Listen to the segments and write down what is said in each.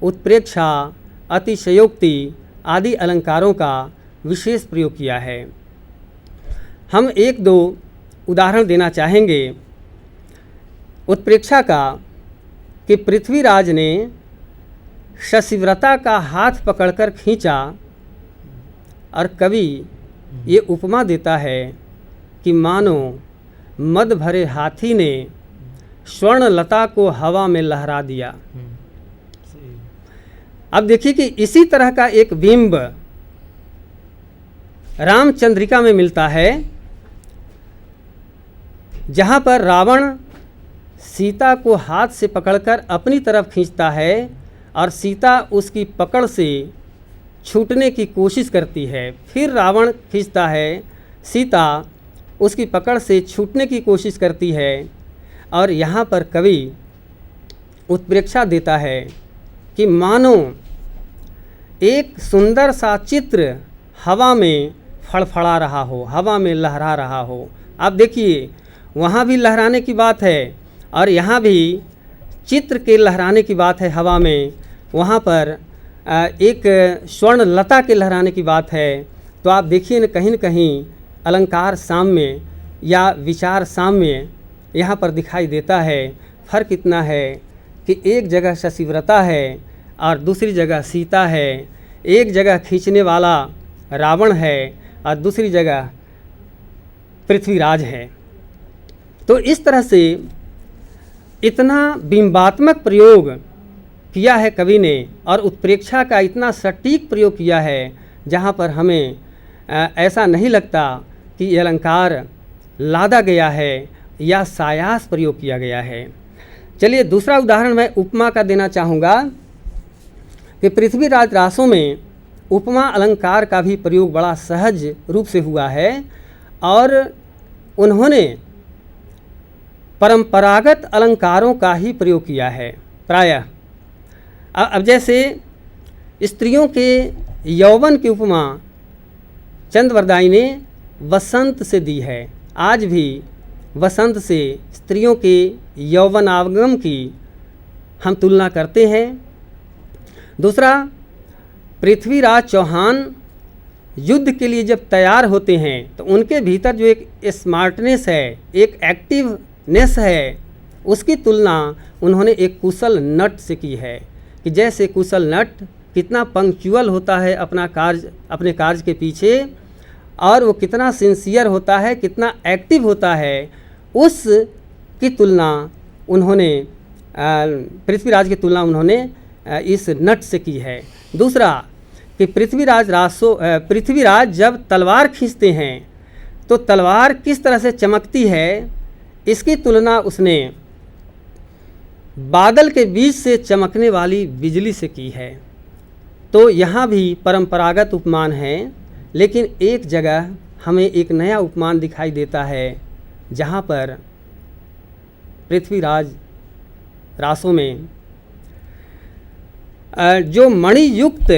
उत्प्रेक्षा, अतिशयोक्ति आदि अलंकारों का विशेष प्रयोग किया है। हम एक दो उदाहरण देना चाहेंगे उत्प्रेक्षा का कि पृथ्वीराज ने शशिव्रता का हाथ पकड़कर खींचा, और कवि ये उपमा देता है कि मानो मद भरे हाथी ने स्वर्ण लता को हवा में लहरा दिया। अब देखिए कि इसी तरह का एक बिंब रामचंद्रिका में मिलता है, जहाँ पर रावण सीता को हाथ से पकड़कर अपनी तरफ खींचता है और सीता उसकी पकड़ से छूटने की कोशिश करती है। फिर रावण खींचता है, सीता उसकी पकड़ से छूटने की कोशिश करती है। और यहाँ पर कवि उत्प्रेक्षा देता है कि मानो एक सुंदर सा चित्र हवा में फड़फड़ा रहा हो, हवा में लहरा रहा हो। आप देखिए वहाँ भी लहराने की बात है और यहाँ भी चित्र के लहराने की बात है हवा में। वहाँ पर एक स्वर्ण लता के लहराने की बात है। तो आप देखिए न कहीं अलंकार साम्य या विचार साम्य यहाँ पर दिखाई देता है। फ़र्क इतना है कि एक जगह शशिव्रता है और दूसरी जगह सीता है, एक जगह खींचने वाला रावण है और दूसरी जगह पृथ्वीराज है। तो इस तरह से इतना बिंबात्मक प्रयोग किया है कवि ने और उत्प्रेक्षा का इतना सटीक प्रयोग किया है, जहाँ पर हमें ऐसा नहीं लगता कि ये अलंकार लादा गया है या सायास प्रयोग किया गया है। चलिए दूसरा उदाहरण मैं उपमा का देना चाहूँगा कि पृथ्वीराज रासों में उपमा अलंकार का भी प्रयोग बड़ा सहज रूप से हुआ है और उन्होंने परंपरागत अलंकारों का ही प्रयोग किया है प्रायः। अब जैसे स्त्रियों के यौवन की उपमा चंद्रवरदाई ने वसंत से दी है। आज भी वसंत से स्त्रियों के यौवनागम की हम तुलना करते हैं। दूसरा, पृथ्वीराज चौहान युद्ध के लिए जब तैयार होते हैं तो उनके भीतर जो एक स्मार्टनेस है, एक एक्टिवनेस है, उसकी तुलना उन्होंने एक कुशल नट से की है कि जैसे कुशल नट कितना पंक्चुअल होता है अपने कार्य के पीछे और वो कितना सिंसियर होता है, कितना एक्टिव होता है, उस की तुलना उन्होंने पृथ्वीराज की तुलना उन्होंने इस नट से की है। दूसरा कि पृथ्वीराज जब तलवार खींचते हैं तो तलवार किस तरह से चमकती है, इसकी तुलना उसने बादल के बीच से चमकने वाली बिजली से की है। तो यहाँ भी परंपरागत उपमान है, लेकिन एक जगह हमें एक नया उपमान दिखाई देता है जहाँ पर पृथ्वीराज रासों में जो मणियुक्त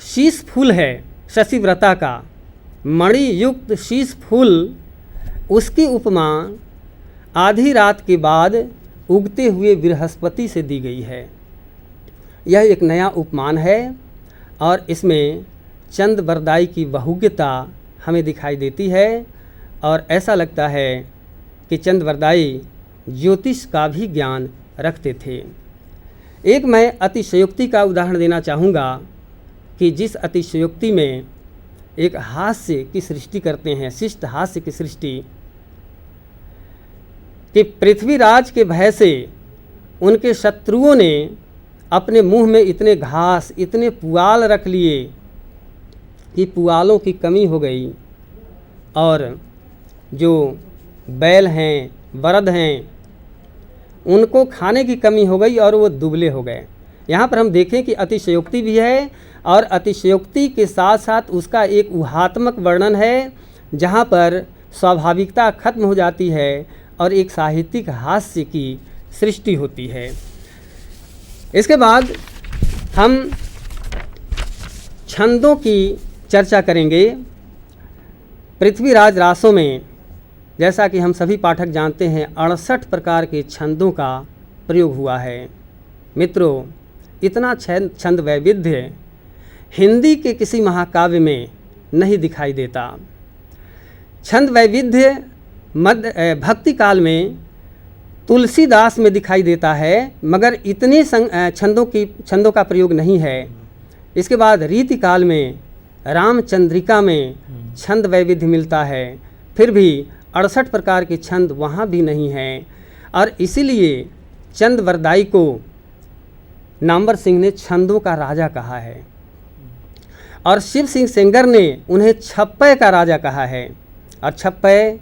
शीश फूल है शशिव्रता का, मणियुक्त शीश फूल, उसकी उपमा आधी रात के बाद उगते हुए बृहस्पति से दी गई है। यह एक नया उपमान है और इसमें चंद्रवरदाई की बहुज्ञता हमें दिखाई देती है और ऐसा लगता है कि चंद्रवरदाई ज्योतिष का भी ज्ञान रखते थे। एक मैं अतिशयोक्ति का उदाहरण देना चाहूँगा कि जिस अतिशयोक्ति में एक हास्य की सृष्टि करते हैं, शिष्ट हास्य की सृष्टि, कि पृथ्वीराज के भय से उनके शत्रुओं ने अपने मुंह में इतने घास, इतने पुआल रख लिए कि पुआलों की कमी हो गई और जो बैल हैं, बरद हैं, उनको खाने की कमी हो गई और वो दुबले हो गए। यहाँ पर हम देखें कि अतिशयोक्ति भी है और अतिशयोक्ति के साथ साथ उसका एक ऊहात्मक वर्णन है, जहाँ पर स्वाभाविकता खत्म हो जाती है और एक साहित्यिक हास्य की सृष्टि होती है। इसके बाद हम छंदों की चर्चा करेंगे। पृथ्वीराज रासों में जैसा कि हम सभी पाठक जानते हैं 68 प्रकार के छंदों का प्रयोग हुआ है। मित्रों, इतना छंद वैविध्य हिंदी के किसी महाकाव्य में नहीं दिखाई देता। छंद वैविध्य मध्य भक्ति काल में तुलसीदास में दिखाई देता है, मगर इतने छंदों का प्रयोग नहीं है। इसके बाद रीति काल में रामचंद्रिका में छंद वैविध्य मिलता है, फिर भी 68 प्रकार के छंद वहाँ भी नहीं हैं। और इसीलिए चंद वरदाई को नामवर सिंह ने छंदों का राजा कहा है और शिव सिंह सेंगर ने उन्हें छप्पय का राजा कहा है। और छप्पय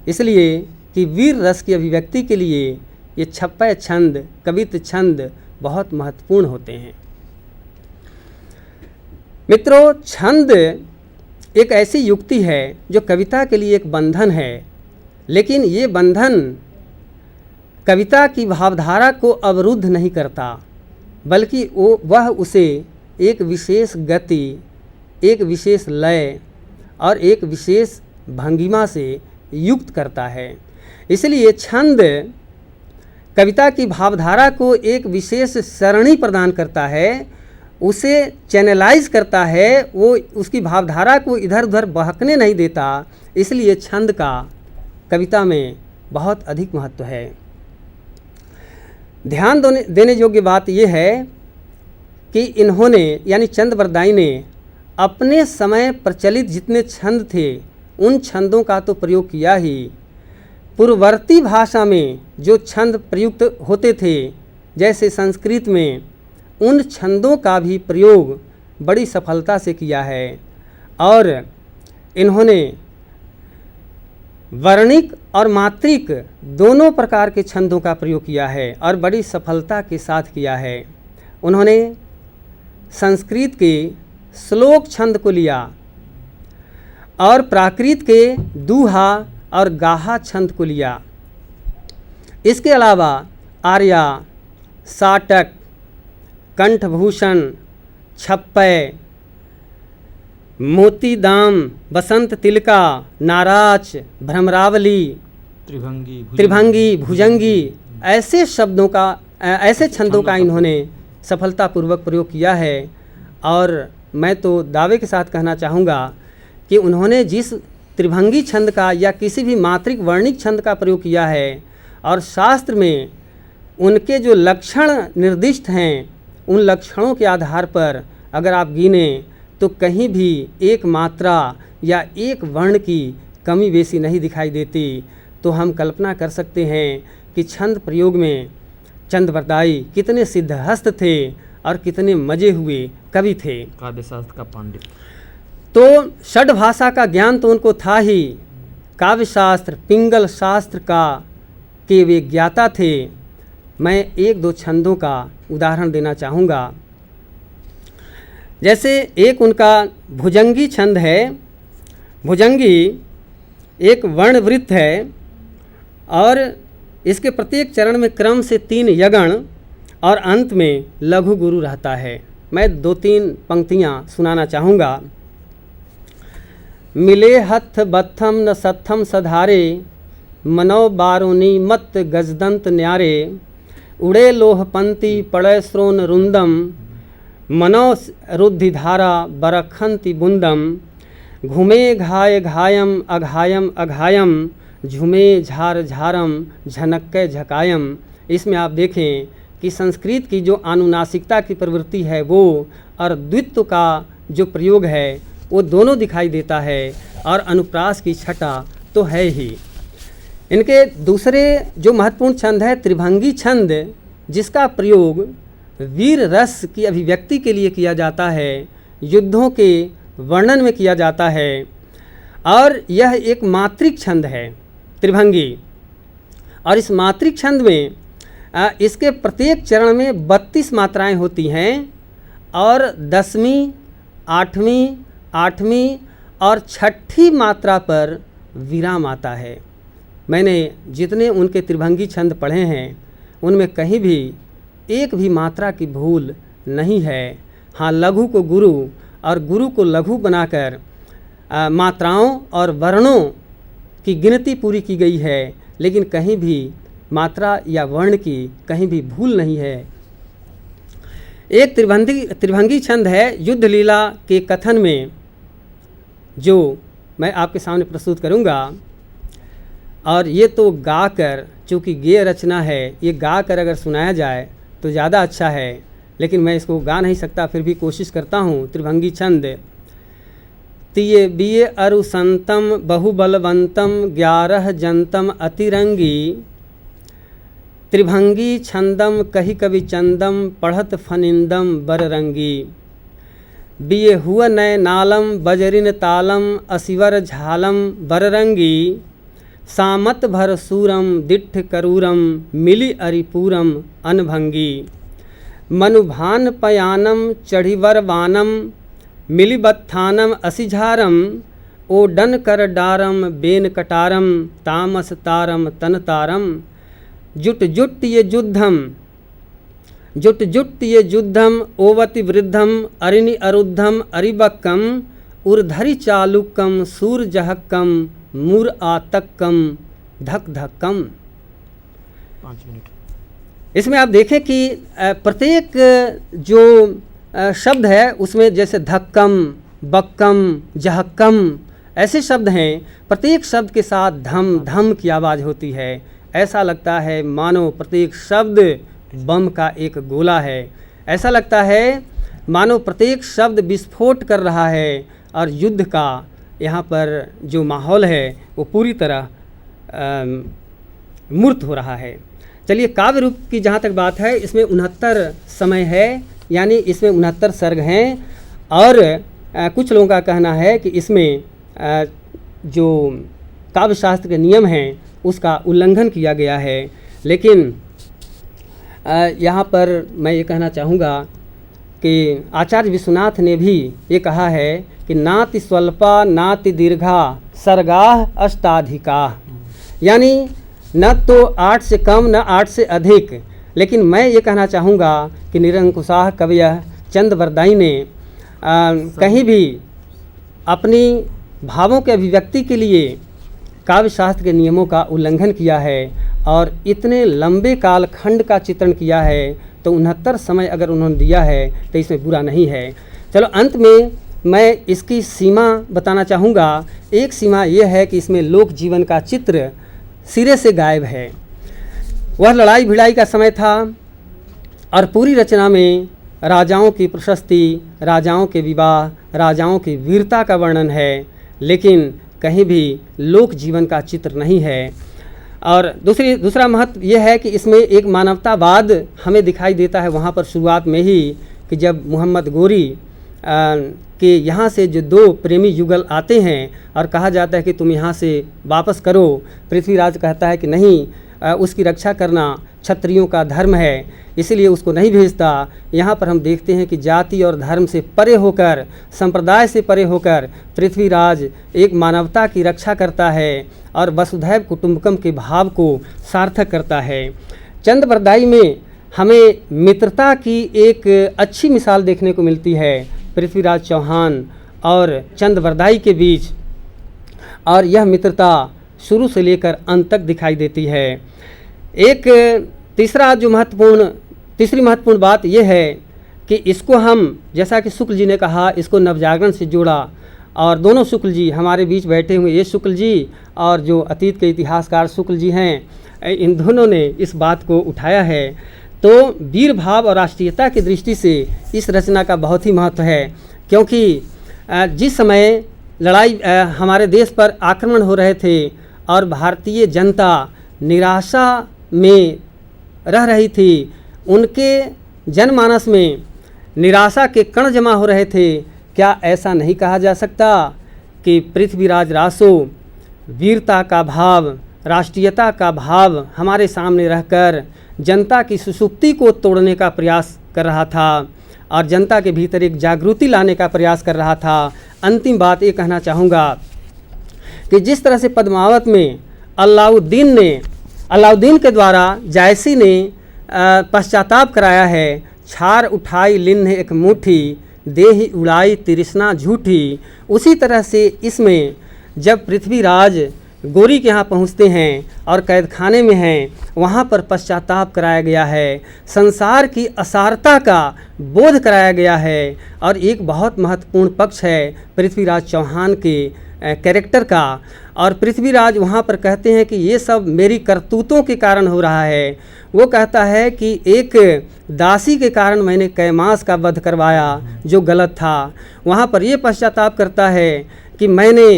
इसलिए कि वीर रस की अभिव्यक्ति के लिए ये छप्पय छंद, कवित्व छंद बहुत महत्वपूर्ण होते हैं। मित्रों, छंद एक ऐसी युक्ति है जो कविता के लिए एक बंधन है, लेकिन ये बंधन कविता की भावधारा को अवरुद्ध नहीं करता, बल्कि वह उसे एक विशेष गति, एक लय और एक विशेष भंगिमा से युक्त करता है। इसलिए छंद कविता की भावधारा को एक विशेष सरणी प्रदान करता है, उसे चैनलाइज करता है, वो उसकी भावधारा को इधर उधर बहकने नहीं देता। इसलिए छंद का कविता में बहुत अधिक महत्व है। ध्यान देने योग्य बात यह है कि इन्होंने यानी चंद वरदाई ने अपने समय प्रचलित जितने छंद थे उन छंदों का तो प्रयोग किया ही, पूर्ववर्ती भाषा में जो छंद प्रयुक्त होते थे जैसे संस्कृत में, उन छंदों का भी प्रयोग बड़ी सफलता से किया है। और इन्होंने वर्णिक और मात्रिक दोनों प्रकार के छंदों का प्रयोग किया है और बड़ी सफलता के साथ किया है। उन्होंने संस्कृत के श्लोक छंद को लिया और प्राकृत के दूहा और गाहा छंद को लिया। इसके अलावा आर्या, साटक, कंठभूषण, छप्पय, मोतीदाम, बसंत तिलका, नाराच, भ्रमरावली, त्रिभंगी, भुजंगी ऐसे छंदों का इन्होंने सफलतापूर्वक प्रयोग किया है। और मैं तो दावे के साथ कहना चाहूँगा कि उन्होंने जिस त्रिभंगी छंद का या किसी भी मात्रिक वर्णिक छंद का प्रयोग किया है और शास्त्र में उनके जो लक्षण निर्दिष्ट हैं, उन लक्षणों के आधार पर अगर आप गिने तो कहीं भी एक मात्रा या एक वर्ण की कमी बेसी नहीं दिखाई देती। तो हम कल्पना कर सकते हैं कि छंद प्रयोग में चंद वरदाई कितने सिद्धहस्त थे और कितने मजे हुए कवि थे। काव्यशास्त्र का पंडित। तो षड भाषा का ज्ञान तो उनको था ही, काव्यशास्त्र, पिंगल शास्त्र के वे ज्ञाता थे। मैं एक दो छंदों का उदाहरण देना चाहूँगा। जैसे एक उनका भुजंगी छंद है। भुजंगी एक वर्णवृत्त है और इसके प्रत्येक चरण में क्रम से 3 यगण और अंत में लघु गुरु रहता है। मैं 2-3 पंक्तियाँ सुनाना चाहूँगा। मिले हथ बत्थम न सत्थम सधारे, मनो बारुनी मत गजदंत न्यारे, उड़े लोह पंक्ति पड़े श्रोण रुंदम, मनो रुद्धिधारा बरखंति बुंदम, घुमे घाय घायम अघायम अघायम, झुमे झार झारम झनक्के झकायम। इसमें आप देखें कि संस्कृत की जो अनुनासिकता की प्रवृत्ति है वो और द्वित्व का जो प्रयोग है वो दोनों दिखाई देता है और अनुप्रास की छटा तो है ही। इनके दूसरे जो महत्वपूर्ण छंद है त्रिभंगी छंद, जिसका प्रयोग वीर रस की अभिव्यक्ति के लिए किया जाता है, युद्धों के वर्णन में किया जाता है और यह एक मात्रिक छंद है त्रिभंगी। और इस मात्रिक छंद में इसके प्रत्येक चरण में 32 मात्राएं होती हैं और 10वीं, 8वीं और 6ठी मात्रा पर विराम आता है। मैंने जितने उनके त्रिभंगी छंद पढ़े हैं उनमें कहीं भी एक भी मात्रा की भूल नहीं है। हाँ, लघु को गुरु और गुरु को लघु बनाकर मात्राओं और वर्णों की गिनती पूरी की गई है, लेकिन कहीं भी मात्रा या वर्ण की कहीं भी भूल नहीं है। एक त्रिभंगी छंद है युद्ध लीला के कथन में, जो मैं आपके सामने प्रस्तुत करूंगा। और ये तो गाकर, चूँकि गेय रचना है, ये गाकर अगर सुनाया जाए तो ज़्यादा अच्छा है, लेकिन मैं इसको गा नहीं सकता, फिर भी कोशिश करता हूँ। त्रिभंगी छंद। तिये बिये अरु संतम बहुबलवंतम 11 जंतम अतिरंगी, त्रिभंगी छंदम कही कवि चंदम पढ़त फनिंदम बररंगी। बिये हुआ नय नालम बजरिन तालम असिवर झालम बररंगी, सामत भर सूरम दिट्ठ करूरम मिली अरिपूरम अनभंगी। मनुभान पयानम चढ़िवर वानम मिली बत्थानम असिझारम, ओडन कर डारम बेन कटारम तामस तारम तन तारम। जुट जुट ये युद्धम ओवति वृद्धम अरिनि अरुद्धम अरिबक्कम, उर्धरि चालुक्कम सूरजहक्कम मूर आतक्कम धक धक्कम। 5 मिनट। इसमें आप देखें कि प्रत्येक जो शब्द है उसमें जैसे धक्कम, बक्कम, जहक्कम ऐसे शब्द हैं। प्रत्येक शब्द के साथ धम धम की आवाज़ होती है। ऐसा लगता है मानो प्रत्येक शब्द बम का एक गोला है। ऐसा लगता है मानो प्रत्येक शब्द विस्फोट कर रहा है और युद्ध का यहाँ पर जो माहौल है वो पूरी तरह मूर्त हो रहा है। चलिए, काव्य रूप की जहाँ तक बात है, इसमें 69 समय है, यानी इसमें 69 सर्ग हैं। और कुछ लोगों का कहना है कि इसमें जो काव्य शास्त्र के नियम हैं उसका उल्लंघन किया गया है। लेकिन यहाँ पर मैं ये कहना चाहूँगा कि आचार्य विश्वनाथ ने भी ये कहा है कि नाति स्वल्पा नाति दीर्घा सर्गाः अष्टाधिका, यानी न तो 8 से कम न 8 से अधिक। लेकिन मैं ये कहना चाहूँगा कि निरंकुशाः कवयः चंद्रवरदायी ने कहीं भी अपनी भावों के अभिव्यक्ति के लिए काव्य शास्त्र के नियमों का उल्लंघन किया है और इतने लंबे कालखंड का चित्रण किया है। तो 69 समय अगर उन्होंने दिया है तो इसमें बुरा नहीं है। चलो, अंत में मैं इसकी सीमा बताना चाहूँगा। एक सीमा यह है कि इसमें लोक जीवन का चित्र सिरे से गायब है। वह लड़ाई भिड़ाई का समय था और पूरी रचना में राजाओं की प्रशस्ति, राजाओं के विवाह, राजाओं की वीरता का वर्णन है, लेकिन कहीं भी लोक जीवन का चित्र नहीं है। और दूसरा महत्व यह है कि इसमें एक मानवतावाद हमें दिखाई देता है वहाँ पर शुरुआत में ही, कि जब मोहम्मद गोरी के यहाँ से जो 2 प्रेमी युगल आते हैं और कहा जाता है कि तुम यहाँ से वापस करो। पृथ्वीराज कहता है कि नहीं, उसकी रक्षा करना क्षत्रियों का धर्म है, इसलिए उसको नहीं भेजता। यहाँ पर हम देखते हैं कि जाति और धर्म से परे होकर, संप्रदाय से परे होकर पृथ्वीराज एक मानवता की रक्षा करता है और वसुधैव कुटुंबकम के भाव को सार्थक करता है। चंद्रवरदायी में हमें मित्रता की एक अच्छी मिसाल देखने को मिलती है पृथ्वीराज चौहान और चंद्रवरदायी के बीच, और यह मित्रता शुरू से लेकर अंत तक दिखाई देती है। एक तीसरी महत्वपूर्ण बात यह है कि इसको हम, जैसा कि शुक्ल जी ने कहा, इसको नवजागरण से जोड़ा, और दोनों शुक्ल जी हमारे बीच बैठे हुए, ये शुक्ल जी और जो अतीत के इतिहासकार शुक्ल जी हैं, इन दोनों ने इस बात को उठाया है। तो वीर भाव और राष्ट्रीयता की दृष्टि से इस रचना का बहुत ही महत्व है, क्योंकि जिस समय लड़ाई हमारे देश पर आक्रमण हो रहे थे और भारतीय जनता निराशा में रह रही थी, उनके जनमानस में निराशा के कण जमा हो रहे थे। क्या ऐसा नहीं कहा जा सकता कि पृथ्वीराज रासो वीरता का भाव, राष्ट्रीयता का भाव हमारे सामने रहकर जनता की सुसुप्ति को तोड़ने का प्रयास कर रहा था और जनता के भीतर एक जागृति लाने का प्रयास कर रहा था। अंतिम बात ये कहना चाहूँगा कि जिस तरह से पद्मावत में अलाउद्दीन के द्वारा जायसी ने पश्चाताप कराया है, छार उठाई लिन्ह एक मुट्ठी देहि उड़ाई तृष्णा झूठी, उसी तरह से इसमें जब पृथ्वीराज गोरी के यहाँ पहुँचते हैं और कैद खाने में हैं, वहाँ पर पश्चाताप कराया गया है, संसार की असारता का बोध कराया गया है। और एक बहुत महत्वपूर्ण पक्ष है पृथ्वीराज चौहान के कैरेक्टर का। और पृथ्वीराज वहाँ पर कहते हैं कि ये सब मेरी करतूतों के कारण हो रहा है। वो कहता है कि एक दासी के कारण मैंने कैमास का वध करवाया जो गलत था। वहाँ पर ये पश्चाताप करता है कि मैंने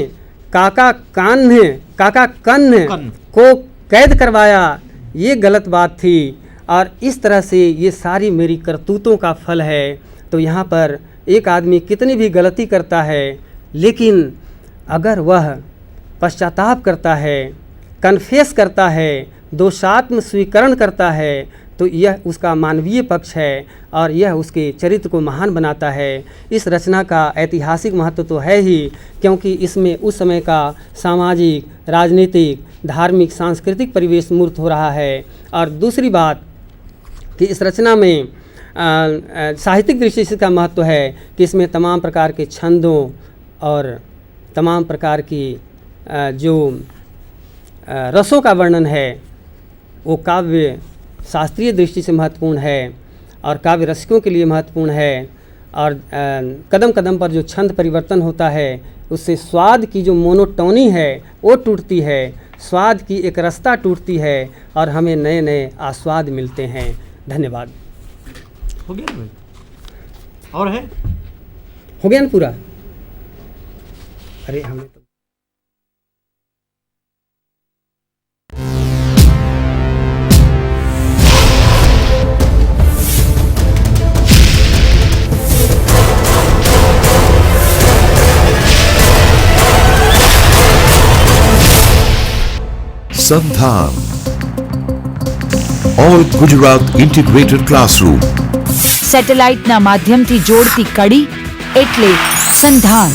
काका कन्न को कैद करवाया, ये गलत बात थी। और इस तरह से ये सारी मेरी करतूतों का फल है। तो यहाँ पर एक आदमी कितनी भी गलती करता है, लेकिन अगर वह पश्चाताप करता है, कन्फेस करता है, दोषात्म स्वीकरण करता है, तो यह उसका मानवीय पक्ष है और यह उसके चरित्र को महान बनाता है। इस रचना का ऐतिहासिक महत्व तो है ही, क्योंकि इसमें उस समय का सामाजिक, राजनीतिक, धार्मिक, सांस्कृतिक परिवेश मूर्त हो रहा है। और दूसरी बात कि इस रचना में साहित्यिक दृष्टि से इसका महत्व है कि इसमें तमाम प्रकार के छंदों और तमाम प्रकार की जो रसों का वर्णन है वो काव्य शास्त्रीय दृष्टि से महत्वपूर्ण है और काव्य रसिकों के लिए महत्वपूर्ण है। और कदम कदम पर जो छंद परिवर्तन होता है उससे स्वाद की जो मोनोटोनी है वो टूटती है, स्वाद की एक रसता टूटती है और हमें नए नए आस्वाद मिलते हैं। धन्यवाद। हो गया भाई? और है? हो गया ना पूरा? अरे हमें तो સંધાન ઓલ ગુજરાત ઇન્ટિગ્રેટેડ ક્લાસરૂમ સેટેલાઇટના માધ્યમથી જોડતી કડી એટલે સંધાન।